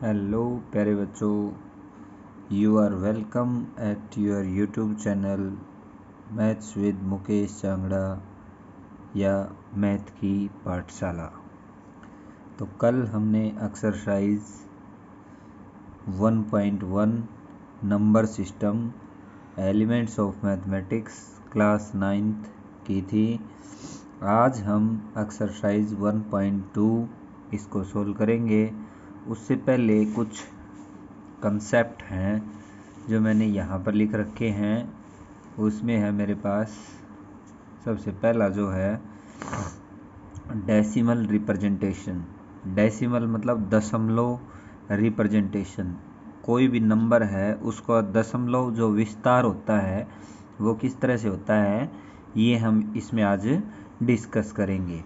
Hello प्यारे बच्चों, you are welcome at your YouTube channel maths with Mukesh Changra या math की पाठशाला। तो कल हमने exercise 1.1 number system elements of mathematics class 9th की थी। आज हम एक्सरसाइज 1.2 इसको सोल्व करेंगे। उससे पहले कुछ कंसेप्ट हैं जो मैंने यहाँ पर लिख रखे हैं। उसमें है मेरे पास सबसे पहला जो है डेसिमल रिप्रेजेंटेशन। डेसिमल मतलब दशमलव रिप्रेजेंटेशन। कोई भी नंबर है उसका दशमलव जो विस्तार होता है वो किस तरह से होता है, ये हम इसमें आज डिस्कस करेंगे।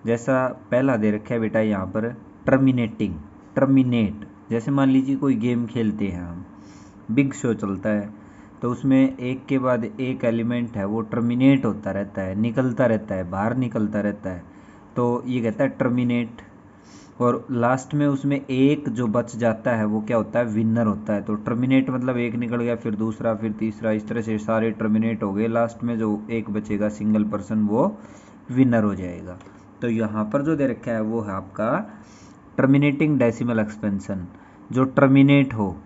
जैसा पहला दे रखा है बेटा यहाँ पर टर्मिनेटिंग। टर्मिनेट, जैसे मान लीजिए कोई गेम खेलते हैं हम, बिग शो चलता है तो उसमें एक के बाद एक एलिमेंट है वो टर्मिनेट होता रहता है, निकलता रहता है, बाहर निकलता रहता है, तो ये कहता है टर्मिनेट। और लास्ट में उसमें एक जो बच जाता है वो क्या होता है, विनर होता है। तो टर्मिनेट मतलब एक निकल गया, फिर दूसरा, फिर तीसरा, इस तरह से सारे टर्मिनेट हो गए, लास्ट में जो एक बचेगा सिंगल पर्सन वो विनर हो जाएगा। तो यहाँ पर जो दे रखा है वो है आपका टर्मिनेटिंग डेसिमल एक्सपेंशन। जो टर्मिनेट हो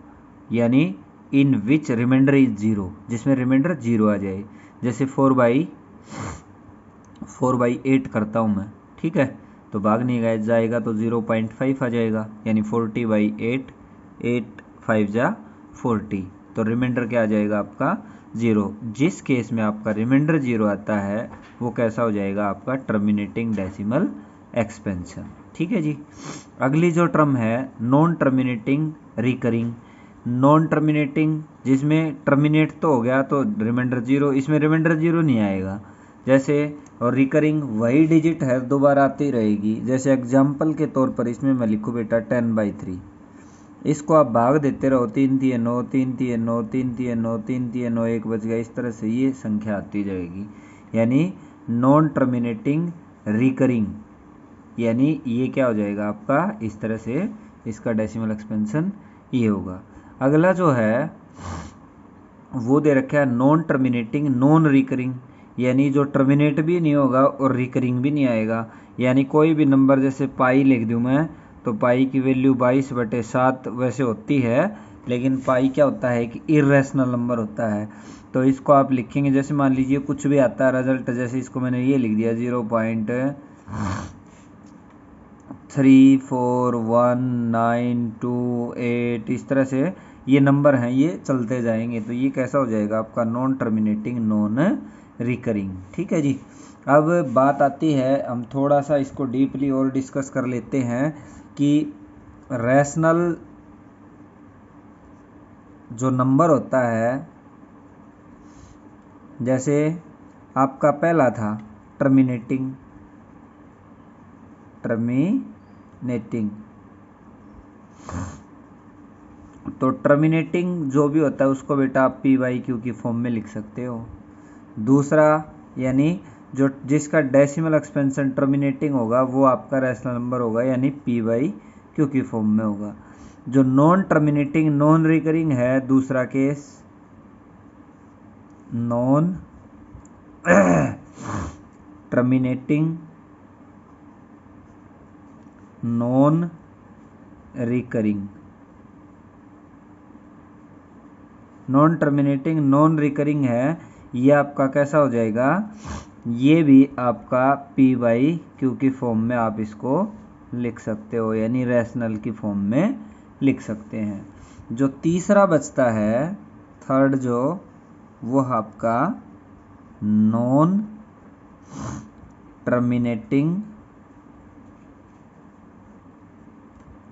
यानी इन विच रिमाइंडर इज जीरो, जिसमें रिमाइंडर जीरो आ जाए। जैसे 4/8 करता हूँ मैं, ठीक है, तो भाग नहीं जाएगा तो 0.5 आ जाएगा, यानी 40/8, 8 5 जा 40, तो रिमाइंडर क्या आ जाएगा आपका जीरो। जिस केस में आपका रिमाइंडर जीरो आता है वो कैसा हो जाएगा आपका टर्मिनेटिंग डेसिमल एक्सपेंशन। ठीक है जी। अगली जो टर्म है non terminating recurring. Non terminating जिसमें टर्मिनेट तो हो गया तो रिमाइंडर जीरो, इसमें रिमाइंडर जीरो नहीं आएगा। जैसे और रिकरिंग वही डिजिट है दोबारा आती रहेगी। जैसे एग्जाम्पल के तौर पर इसमें मैं लिखूँ बेटा 10/3, इसको आप भाग देते रहो, 3 3 9, 3 3 9, 3 3 9, 3 3 9, 1 बच गया, इस तरह से ये संख्या आती जाएगी। यानी नॉन टर्मिनेटिंग रिकरिंग, यानी ये क्या हो जाएगा आपका, इस तरह से इसका डेसिमल एक्सपेंशन ये होगा। अगला जो है वो दे रखा है नॉन टर्मिनेटिंग नॉन रिकरिंग, यानी जो टर्मिनेट भी नहीं होगा और रिकरिंग भी नहीं आएगा। यानी कोई भी नंबर, जैसे पाई लिख दूँ मैं, तो पाई की वैल्यू 22/7 वैसे होती है, लेकिन पाई क्या होता है कि इरेशनल नंबर होता है। तो इसको आप लिखेंगे, जैसे मान लीजिए कुछ भी आता है रिजल्ट, जैसे इसको मैंने ये लिख दिया 0.34192 इस तरह से ये नंबर हैं, ये चलते जाएंगे, तो ये कैसा हो जाएगा आपका नॉन टर्मिनेटिंग नॉन रिकरिंग। ठीक है जी। अब बात आती है, हम थोड़ा सा इसको डीपली और डिस्कस कर लेते हैं कि रैशनल जो नंबर होता है, जैसे आपका पहला था टर्मिनेटिंग तो टर्मिनेटिंग जो भी होता है उसको बेटा आप p/q की फॉर्म में लिख सकते हो। दूसरा यानी जो जिसका डेसिमल एक्सपेंशन टर्मिनेटिंग होगा वो आपका रैशनल नंबर होगा, यानी p/q की फॉर्म में होगा। जो नॉन टर्मिनेटिंग नॉन रिकरिंग है, दूसरा case non terminating non recurring. Non terminating non recurring है, ये आपका कैसा हो जाएगा, ये भी आपका p/q की फॉर्म में आप इसको लिख सकते हो, यानी रैशनल की फॉर्म में लिख सकते हैं। जो तीसरा बचता है थर्ड जो, वो आपका नॉन टर्मिनेटिंग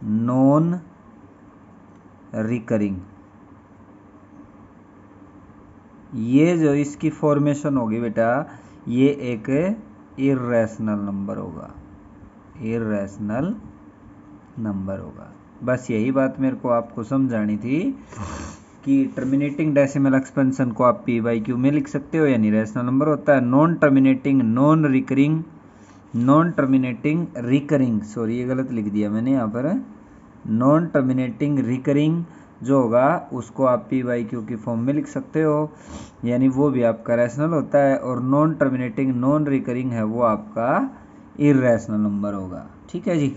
नॉन रिकरिंग। ये जो इसकी फॉर्मेशन होगी बेटा, ये एक इर्रेशनल नंबर होगा, इर्रेशनल नंबर होगा। बस यही बात मेरे को आपको समझानी थी कि टर्मिनेटिंग डेसिमल एक्सपेंशन को आप p/q में लिख सकते हो, यानी रैशनल नंबर होता है। Non terminating non recurring, non terminating recurring, sorry ये गलत लिख दिया मैंने यहाँ पर, नॉन टर्मिनेटिंग रिकरिंग जो होगा उसको आप पी बाई क्यू की फॉर्म में लिख सकते हो, यानी वो भी आपका रैशनल होता है, और नॉन टर्मिनेटिंग नॉन रिकरिंग है वो आपका इररेशनल नंबर होगा। ठीक है जी।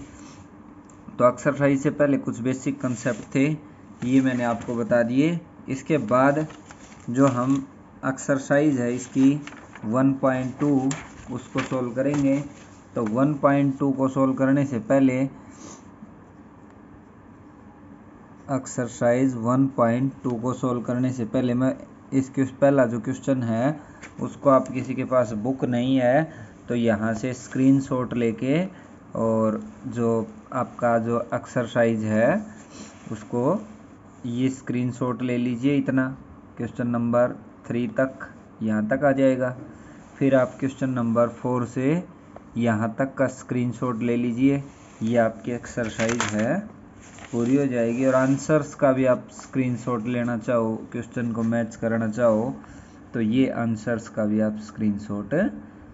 तो एक्सरसाइज से पहले कुछ बेसिक कंसेप्ट थे, ये मैंने आपको बता दिए। इसके बाद जो हम एक्सरसाइज है इसकी 1.2 उसको सोल्व करेंगे। तो 1.2 को सोल्व करने से पहले एक्सरसाइज 1.2 को सोल्व करने से पहले मैं पहला जो क्वेश्चन है उसको, आप किसी के पास बुक नहीं है तो यहाँ से स्क्रीनशॉट लेके और जो आपका जो एक्सरसाइज है उसको ये स्क्रीनशॉट ले लीजिए। इतना क्वेश्चन नंबर 3 तक यहाँ तक आ जाएगा। फिर आप क्वेश्चन नंबर 4 से यहाँ तक का स्क्रीनशॉट ले लीजिए। ये आपकी एक्सरसाइज है, पूरी हो जाएगी। और आंसर्स का भी आप स्क्रीनशॉट लेना चाहो, क्वेश्चन को मैच कराना चाहो तो ये आंसर्स का भी आप स्क्रीनशॉट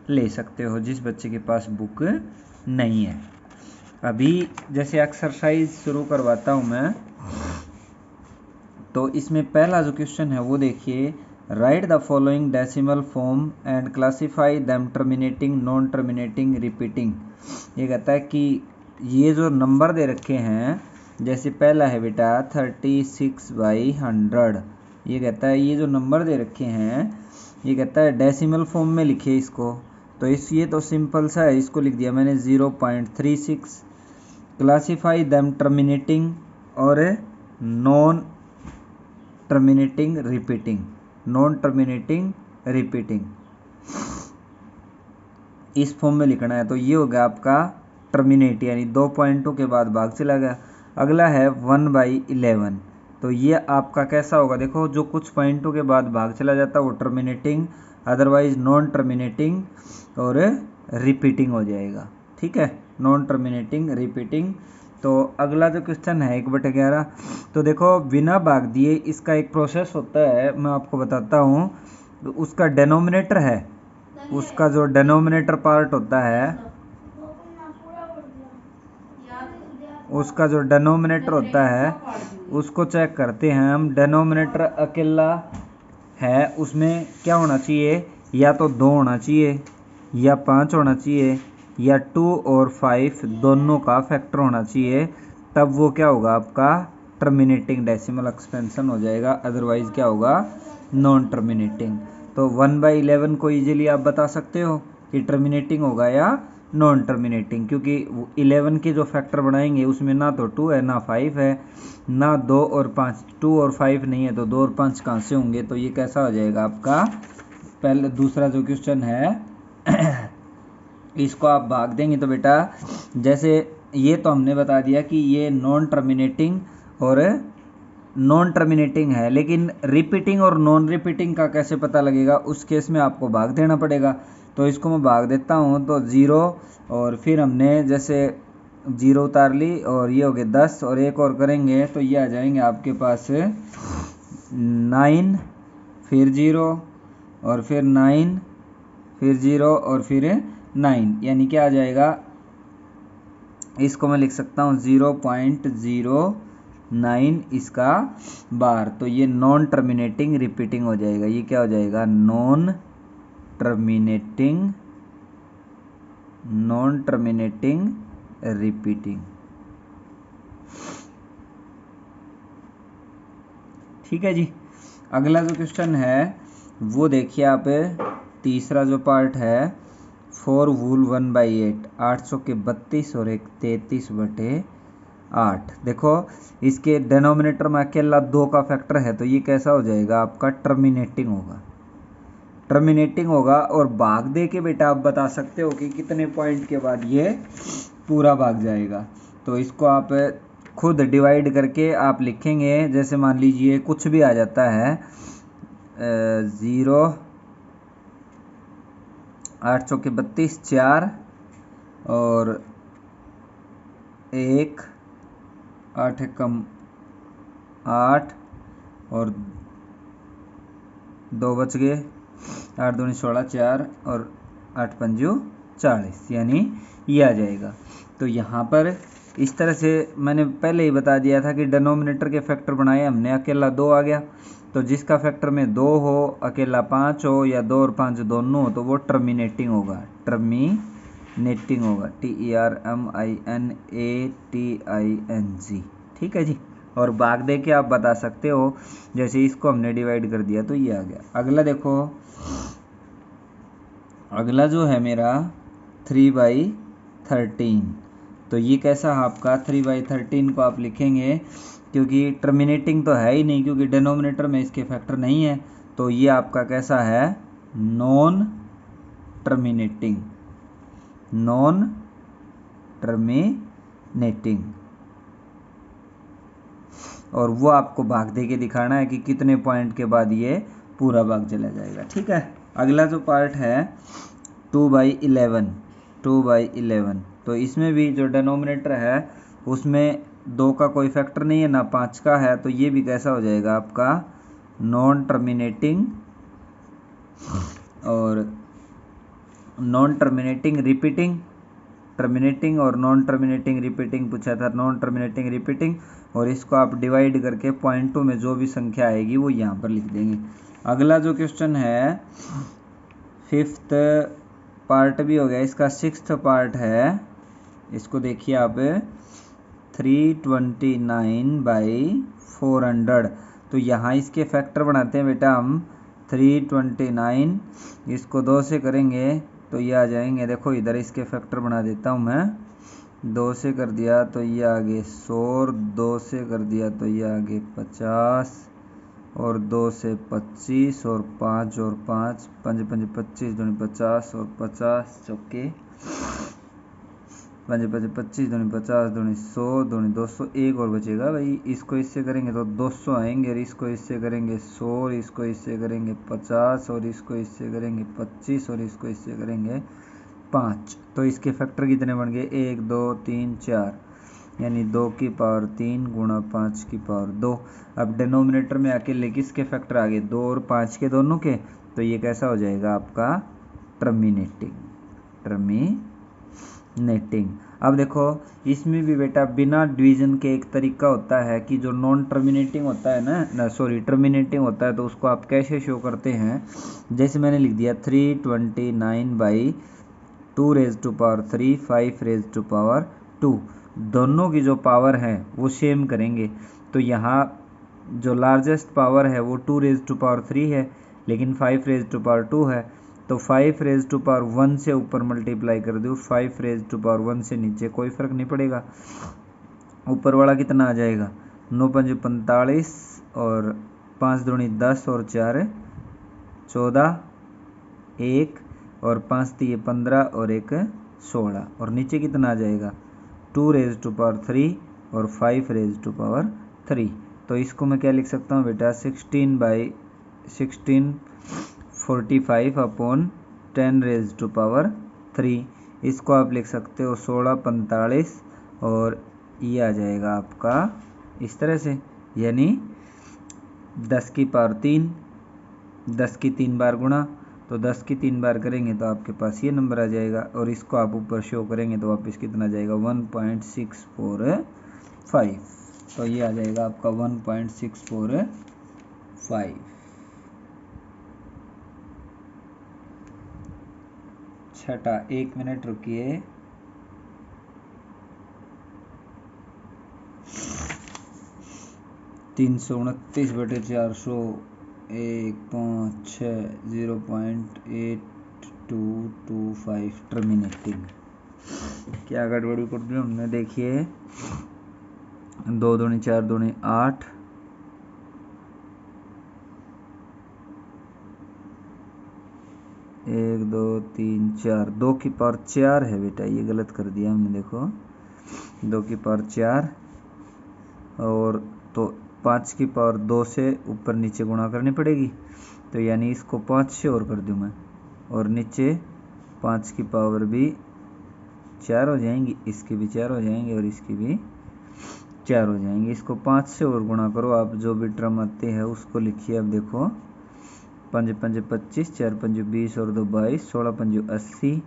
ले सकते हो, जिस बच्चे के पास बुक नहीं है। अभी जैसे एक्सरसाइज शुरू करवाता हूँ मैं, तो इसमें पहला जो क्वेश्चन है वो देखिए, right the following decimal form and classify them terminating non terminating repeating. ये कहता है कि ये जो नंबर दे रखे हैं, जैसे पहला है बेटा 36/100, ये कहता है ये जो नंबर दे रखे हैं ये कहता है डेसिमल फॉर्म में लिखे इसको। तो ये तो सिंपल सा है, इसको लिख दिया मैंने 0.36। क्लासीफाई देम टर्मिनेटिंग और non terminating repeating, non terminating repeating इस फॉर्म में लिखना है। तो ये हो गया आपका टर्मिनेट, यानी 2.2 के बाद भाग चला गया। अगला है 1/11, तो ये आपका कैसा होगा, देखो जो कुछ पॉइंटों के बाद भाग चला जाता है वो टर्मिनेटिंग, अदरवाइज नॉन टर्मिनेटिंग और रिपीटिंग हो जाएगा। ठीक है, नॉन टर्मिनेटिंग रिपीटिंग। तो अगला जो क्वेश्चन है 1/11, तो देखो बिना भाग दिए इसका एक प्रोसेस होता है, मैं आपको बताता हूँ। तो उसका डेनोमिनेटर है, उसका जो डेनोमिनेटर पार्ट होता है, उसका जो डेनोमिनेटर होता है उसको चेक करते हैं हम। डेनोमिनेटर अकेला है, उसमें क्या होना चाहिए, या तो 2 होना चाहिए या 5 होना चाहिए या 2 और 5 दोनों का फैक्टर होना चाहिए, तब वो क्या होगा आपका टर्मिनेटिंग डेसिमल एक्सपेंशन हो जाएगा, अदरवाइज क्या होगा नॉन टर्मिनेटिंग। तो 1/11 को इजीली आप बता सकते हो कि टर्मिनेटिंग होगा या नॉन टर्मिनेटिंग, क्योंकि 11 के जो फैक्टर बनाएंगे उसमें ना तो 2 है ना 5 है ना 2 और 5, 2 और 5 नहीं है तो 2 और 5 कहाँ से होंगे। तो ये कैसा हो जाएगा आपका, पहले दूसरा जो क्वेश्चन है इसको आप भाग देंगे तो बेटा, जैसे ये तो हमने बता दिया कि ये नॉन टर्मिनेटिंग और नॉन टर्मिनेटिंग है, लेकिन रिपीटिंग और नॉन रिपीटिंग का कैसे पता लगेगा, उस केस में आपको भाग देना पड़ेगा। तो इसको मैं भाग देता हूँ, तो 0 और फिर हमने जैसे 0 उतार ली और ये हो गए 10 और एक और करेंगे तो ये आ जाएंगे आपके पास 9, फिर 0 और फिर 9, फिर 0 और फिर 9, यानी क्या आ जाएगा, इसको मैं लिख सकता हूँ 0.09 इसका बार। तो ये नॉन टर्मिनेटिंग रिपीटिंग हो जाएगा। ये क्या हो जाएगा, नॉन टर्मिनेटिंग रिपीटिंग। ठीक है जी। अगला जो क्वेश्चन है वो देखिए आप, तीसरा जो पार्ट है 4 वूल 1/8, 800 के 32 और एक 33/8। देखो इसके डेनोमिनेटर में अकेला 2 का फैक्टर है, तो ये कैसा हो जाएगा आपका टर्मिनेटिंग होगा, टर्मिनेटिंग होगा। और भाग दे के बेटा आप बता सकते हो कि कितने पॉइंट के बाद ये पूरा भाग जाएगा। तो इसको आप खुद डिवाइड करके आप लिखेंगे, जैसे मान लीजिए कुछ भी आ जाता है 0, 800 के 32, 4 और 1, 8 कम 8 और 2 बच गए, 8 दूनी 16, 4 और 8 पंजू 40, यानी ये आ जाएगा। तो यहाँ पर इस तरह से मैंने पहले ही बता दिया था कि डिनोमिनेटर के फैक्टर बनाए हमने, अकेला 2 आ गया, तो जिसका फैक्टर में 2 हो, अकेला 5 हो, या 2 और 5 दोनों हो, तो वो टर्मिनेटिंग होगा, टर्मिनेटिंग होगा, TERMINATING। ठीक है जी। और भाग दे के आप बता सकते हो, जैसे इसको हमने डिवाइड कर दिया तो ये आ गया। अगला देखो, अगला जो है मेरा 3/13, तो ये कैसा है आपका 3/13 को आप लिखेंगे, क्योंकि टर्मिनेटिंग तो है ही नहीं, क्योंकि डिनोमिनेटर में इसके फैक्टर नहीं है, तो ये आपका कैसा है, नॉन टर्मिनेटिंग, नॉन टर्मिनेटिंग। और वो आपको भाग दे के दिखाना है कि कितने पॉइंट के बाद ये पूरा भाग चला जाएगा। ठीक है। अगला जो पार्ट है 2/11, 2/11, तो इसमें भी जो डिनोमिनेटर है उसमें 2 का कोई फैक्टर नहीं है, ना 5 का है, तो ये भी कैसा हो जाएगा आपका नॉन टर्मिनेटिंग और नॉन टर्मिनेटिंग रिपीटिंग, टर्मिनेटिंग और नॉन टर्मिनेटिंग रिपीटिंग पूछा था, नॉन टर्मिनेटिंग रिपीटिंग, और इसको आप डिवाइड करके पॉइंटों में जो भी संख्या आएगी वो यहाँ पर लिख देंगे। अगला जो क्वेश्चन है 5th पार्ट भी हो गया, इसका 6th पार्ट है, इसको देखिए आप 329/400, तो यहाँ इसके फैक्टर बनाते हैं बेटा हम 329, इसको 2 से करेंगे तो ये आ जाएंगे, देखो इधर इसके फैक्टर बना देता हूँ मैं, 2 से कर दिया तो ये आगे 100, और 2 से कर दिया तो ये आगे 50, और 2 से 25, और 5 और 5, 5 5 25 दूनी 50, और 50 चौके 5 5 25 दूनी 50 दूनी 100 दूनी 200, एक और बचेगा भाई, इसको इससे करेंगे तो 200 आएंगे, और इसको इससे करेंगे 100, और इसको इससे करेंगे 50, और इसको इससे करेंगे 25, और इसको इससे करेंगे 5। तो इसके फैक्टर कितने बन गए, 1 2 3 4, यानी 2 की पावर 3 गुणा 5 की पावर 2। अब डिनोमिनेटर में अकेले किसके फैक्टर आ गए, 2 और 5 के दोनों के, तो ये कैसा हो जाएगा आपका टर्मिनेटिंग, टर्मिनेटिंग। अब देखो इसमें भी बेटा बिना डिवीजन के एक तरीका होता है कि जो नॉन टर्मिनेटिंग होता है ना सॉरी टर्मिनेटिंग होता है, तो उसको आप कैसे शो करते हैं, जैसे मैंने लिख दिया 329/2⁻3 5⁻2, दोनों की जो पावर है वो सेम करेंगे, तो यहाँ जो लार्जेस्ट पावर है वो 2⁻3 है, लेकिन 5⁻2 है, तो 5⁻1 से ऊपर मल्टीप्लाई कर दो, 5⁻1 से नीचे कोई फर्क नहीं पड़ेगा, ऊपर वाला कितना आ जाएगा 9 5 45, और 5 दूनी 10, और 4 14, 1 और 5 3 15, और 1 16, और नीचे कितना आ जाएगा 2⁻3 और 5⁻3। तो इसको मैं क्या लिख सकता हूँ बेटा 16/1645/10⁻3, इसको आप लिख सकते हो 16 45, और ये आ जाएगा आपका इस तरह से, यानी 10 की पावर 3, 10 की 3 बार गुणा, तो 10 की 3 बार करेंगे तो आपके पास ये नंबर आ जाएगा, और इसको आप ऊपर शो करेंगे तो वापस कितना जाएगा 1.645, तो ये आ जाएगा आपका 1.645। छठा, 1 मिनट रुकिए, तीन 329/400 1.560.8225 टर्मिनेटिंग। क्या गड़बड़ी कर दी हमने, देखिए 2 दूनी 4 दूनी 8, 1 2 3 4, 2 की पावर 4 है बेटा, ये गलत कर दिया हमने, देखो 2 की पावर 4, और तो 5 की पावर 2 से ऊपर नीचे गुणा करनी पड़ेगी, तो यानी इसको 5 से और कर दूँ मैं, और नीचे 5 की पावर भी 4 हो जाएंगी, इसकी भी 4 हो जाएंगी, और इसकी भी 4 हो जाएंगी, इसको 5 से और गुणा करो, आप जो भी टर्म आते हैं उसको लिखिए। अब देखो 5 5 25, 4 5 20, और 2 22, 16 5 80,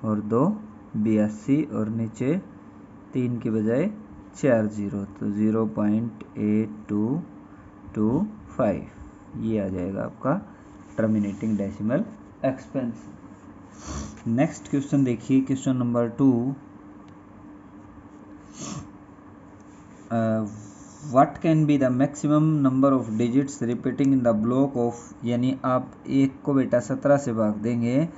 और 2 82, और नीचे 3 की बजाय 4 जीरो, तो 0.8225 ये आ जाएगा आपका terminating decimal expansion. Next question देखिए, question number 2, what can be the maximum number of digits repeating in the block of, यानी आप एक को बेटा 17 से भाग देंगे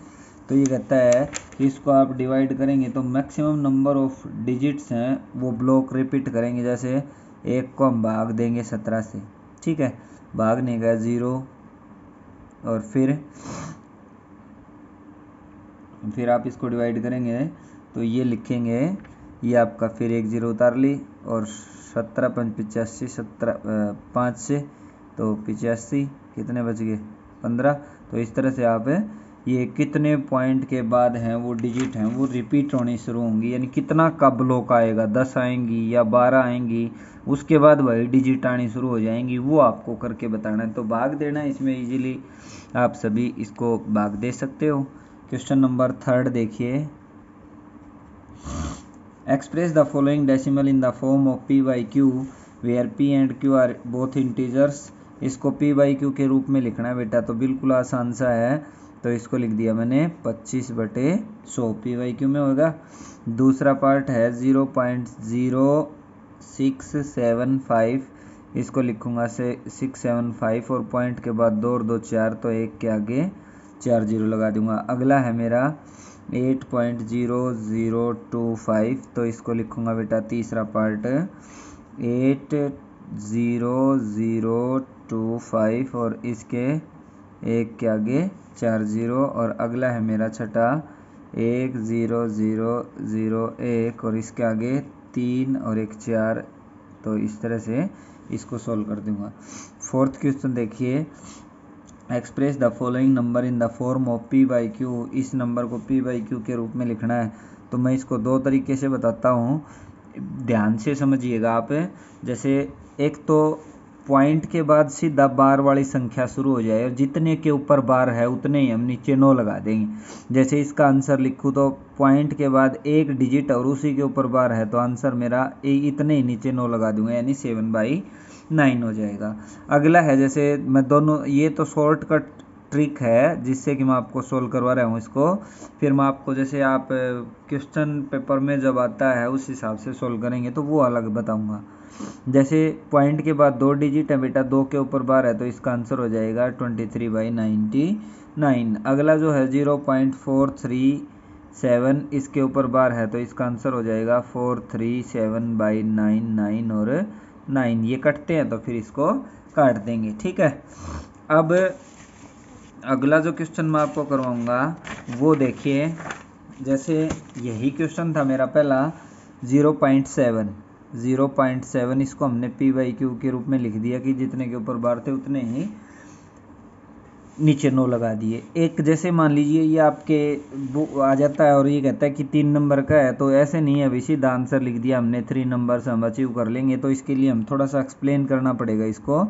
तो ये कहता है कि इसको आप डिवाइड करेंगे तो मैक्सिमम नंबर ऑफ डिजिट्स हैं वो ब्लॉक रिपीट करेंगे। जैसे एक को हम भाग देंगे 17 से, ठीक है, भागने का 0, और फिर आप इसको डिवाइड करेंगे तो ये लिखेंगे, ये आपका फिर 1 0 उतार ली, और 17 5 85, 17 5 से तो 85, कितने बच गए 15। तो इस तरह से आप ये कितने पॉइंट के बाद हैं वो डिजिट हैं वो रिपीट होनी शुरू होंगी, यानी कितना का ब्लॉक आएगा, 10 आएंगी या 12 आएंगी, उसके बाद वही डिजिट आनी शुरू हो जाएंगी, वो आपको करके बताना है। तो भाग देना है, इसमें इजीली आप सभी इसको भाग दे सकते हो। क्वेश्चन नंबर 3 देखिए, express the following decimal in the form of p by q where p and q are both integers. इसको p बाई क्यू के रूप में लिखना है बेटा, तो बिल्कुल आसान सा है, तो इसको लिख दिया मैंने 25/100 p बाई क्यू में होगा। दूसरा पार्ट है 0.0675, इसको लिखूंगा से 675, और पॉइंट के बाद 2 और 2 4, तो 1 के आगे 4 जीरो लगा दूंगा। अगला है मेरा 8.0025, तो इसको लिखूंगा बेटा तीसरा पार्ट 80025, और इसके 1 के आगे 4 जीरो, और अगला है मेरा छठा 10001, और इसके आगे 3 और 1 4, तो इस तरह से इसको सॉल्व कर दूंगा। फोर्थ क्वेश्चन देखिए, express the following number in the form of p by Q. इस नंबर को p बाई क्यू के रूप में लिखना है, तो मैं इसको 2 तरीके से बताता हूँ, ध्यान से समझिएगा आप। जैसे एक तो पॉइंट के बाद सीधा बार वाली संख्या शुरू हो जाए, और जितने के ऊपर बार है उतने ही हम नीचे 9 लगा देंगे। जैसे इसका आंसर लिखूँ तो पॉइंट के बाद एक डिजिट और उसी के ऊपर बार है, तो आंसर मेरा इतने ही नीचे 9 लगा दूंगा, यानी 7/9 हो जाएगा। अगला है, जैसे मैं दोनों, ये तो शॉर्टकट ट्रिक है जिससे कि मैं आपको सोल्व करवा रहा हूँ इसको, फिर मैं आपको जैसे आप क्वेश्चन पेपर में जब आता है उस हिसाब से सोल्व करेंगे तो वो अलग बताऊंगा। जैसे पॉइंट के बाद 2 डिजिट है बेटा, 2 के ऊपर बार है, तो इसका आंसर हो जाएगा 23/99। अगला जो है 0.437, इसके ऊपर बार है, तो इसका आंसर हो जाएगा 437/99 और 9। ये कटते हैं तो फिर इसको काट देंगे, ठीक है। अब अगला जो क्वेश्चन मैं आपको करवाऊंगा वो देखिए, जैसे यही क्वेश्चन था मेरा पहला 0.7, इसको हमने p बाई क्यू के रूप में लिख दिया कि जितने के ऊपर बार थे उतने ही नीचे 9 लगा दिए। एक जैसे मान लीजिए ये आपके आ जाता है और ये कहता है कि 3 नंबर का है, तो ऐसे नहीं है, अभी सीधा आंसर लिख दिया हमने, 3 नंबर से हम अचीव कर लेंगे। तो इसके लिए हम थोड़ा सा एक्सप्लेन करना पड़ेगा इसको।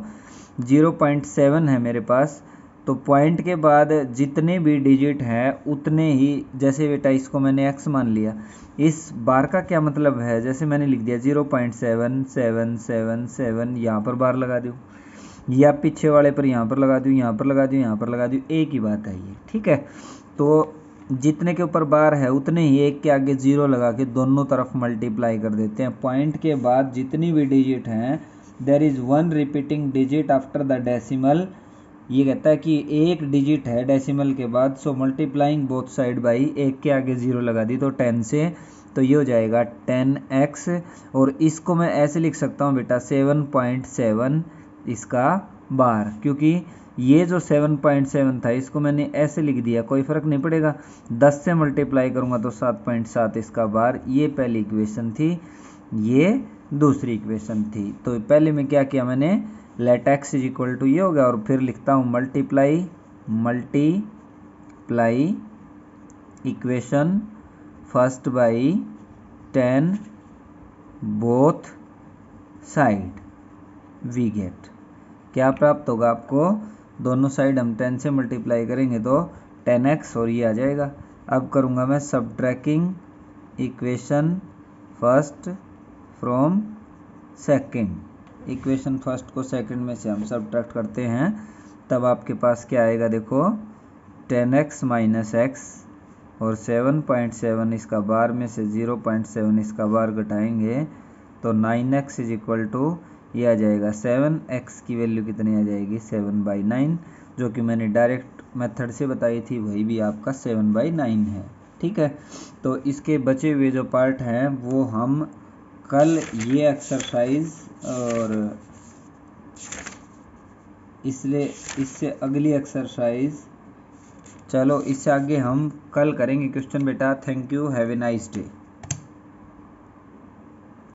0.7 है मेरे पास, तो पॉइंट के बाद जितने भी डिजिट हैं उतने ही, जैसे बेटा इसको मैंने x मान लिया, इस बार का क्या मतलब है, जैसे मैंने लिख दिया 0.7777, यहाँ पर बार लगा दूँ, या पीछे वाले पर यहाँ पर लगा दूँ, यहाँ पर लगा दूँ, यहाँ पर लगा दूँ, एक ही बात है ये, ठीक है। तो जितने के ऊपर बार है उतने ही एक के आगे 0 लगा के दोनों तरफ मल्टीप्लाई कर देते हैं। पॉइंट के बाद जितनी भी डिजिट हैं, there is 1 repeating digit after the decimal. ये कहता है कि एक डिजिट है डेसिमल के बाद, सो मल्टीप्लाइंग बोथ साइड बाई, एक के आगे 0 लगा दी तो 10 से, तो ये हो जाएगा 10x। और इसको मैं ऐसे लिख सकता हूँ बेटा 7.7 इसका बार, क्योंकि ये जो 7.7 था इसको मैंने ऐसे लिख दिया, कोई फ़र्क नहीं पड़ेगा, 10 से मल्टीप्लाई करूँगा तो 7.7 इसका बार। ये पहली इक्वेशन थी, ये दूसरी इक्वेशन थी। तो पहले में क्या किया मैंने, let x is equal to ये हो गया, और फिर लिखता हूँ multiply equation first by 10 both side, we get, क्या प्राप्त होगा आपको, दोनों साइड हम 10 से मल्टीप्लाई करेंगे तो 10x, और ये आ जाएगा। अब करूँगा मैं subtracting equation first from second. Equation first को सेकेंड में से हम सब्ट्रैक्ट करते हैं, तब आपके पास क्या आएगा, देखो 10x माइनस एक्स और 7.7 इसका बार में से 0.7 इसका बार घटाएंगे तो 9x इज इक्वल टू ये आ जाएगा 7x की वैल्यू कितनी आ जाएगी 7/9, जो कि मैंने डायरेक्ट मेथड से बताई थी, वही भी आपका 7/9 है। ठीक है, तो इसके बचे हुए जो पार्ट हैं वो हम कल ये एक्सरसाइज और इससे अगली एक्सरसाइज, चलो इससे आगे हम कल करेंगे क्वेश्चन बेटा। Thank you, have a nice day.